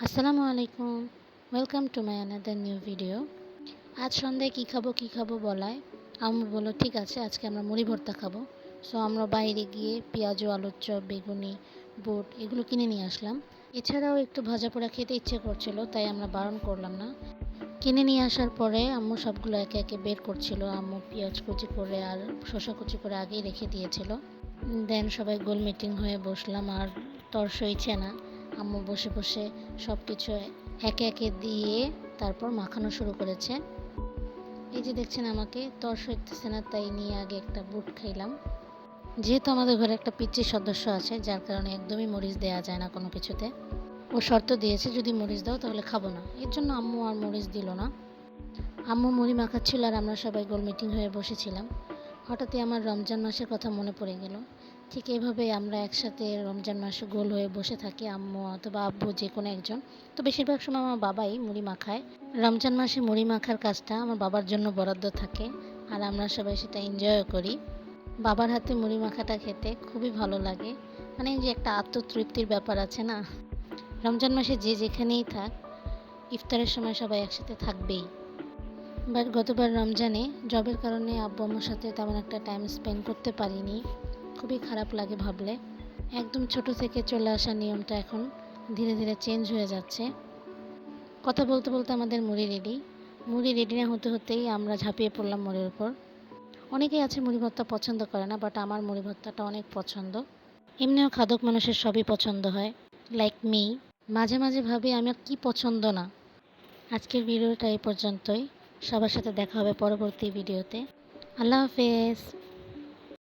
আসসালামু আলাইকুম। Welcome to my another new video. আজ সন্ধ্যায় কী খাবো বলায় আম্মু বলল ঠিক আছে আজকে আমরা মুড়ি ভর্তা খাবো। সো আমরা বাইরে গিয়ে পেঁয়াজু, আলুর চপ, বেগুনি, বুট এগুলো কিনে নিয়ে আসলাম। এছাড়াও একটু ভাজা পোড়া খেতে ইচ্ছে করছিল, তাই আমরা বারণ করলাম না। কিনে নিয়ে আসার পরে আম্মু সবগুলো একে একে বের করছিল। আম্মু পেঁয়াজ কুচি করে আর শসা কুচি করে আগেই রেখে দিয়েছিল। দেন সবাই গোল মিটিং হয়ে বসলাম আর তর সইছে না। আম্মু বসে বসে সব কিছু একে একে দিয়ে তারপর মাখানো শুরু করেছে। এই যে দেখছেন আমাকে তর সইতেছে না, তাই নিয়ে আগে একটা বুট খাইলাম। যেহেতু আমাদের ঘরে একটা পিচ্চি সদস্য আছে, যার কারণে একদমই মরিচ দেওয়া যায় না কোনো কিছুতে। ও শর্ত দিয়েছে যদি মরিচ দাও তাহলে খাবো না, এর জন্য আম্মু আর মরিচ দিল না। আম্মু মুড়ি মাখাচ্ছিল আর আমরা সবাই গোল মিটিং হয়ে বসেছিলাম। হঠাৎই আমার রমজান মাসের কথা মনে পড়ে গেল। ঠিক এভাবেই আমরা একসাথে রমজান মাসে গোল হয়ে বসে থাকি, আম্মু অথবা আব্বু যে কোনো একজন। তো বেশিরভাগ সময় আমার বাবাই মুড়ি মাখায়। রমজান মাসে মুড়ি মাখার কাজটা আমার বাবার জন্য বরাদ্দ থাকে আর আমরা সবাই সেটা এনজয়ও করি। বাবার হাতে মুড়ি মাখাটা খেতে খুবই ভালো লাগে। মানে এই যে একটা আত্মতৃপ্তির ব্যাপার আছে না। রমজান মাসে যে যেখানেই থাক, ইফতারের সময় সবাই একসাথে থাকবেই। বাট গতবার রমজানে জবের কারণে আব্বু আম্মুর সাথে তেমন একটা টাইম স্পেন্ড করতে পারিনি। খুবই খারাপ লাগে ভাবলে। একদম ছোট থেকে চলে আসা নিয়মটা এখন ধীরে ধীরে চেঞ্জ হয়ে যাচ্ছে। কথা বলতে বলতে আমাদের মুড়ি রেডি না হতে হতেই আমরা ঝাঁপিয়ে পড়লাম মুড়ির উপর। অনেকেই আছে মুড়ি ভর্তা পছন্দ করে না, বাট আমার মুড়ি ভর্তাটা অনেক পছন্দ। এমনিও খাদক মানুষের সবই পছন্দ হয়, লাইক মি। মাঝে মাঝে ভাবি আমার কি পছন্দ না। আজকের ভিডিওটা এই পর্যন্তই। সবার সাথে দেখা হবে পরবর্তী ভিডিওতে। আল্লাহ হাফেজ।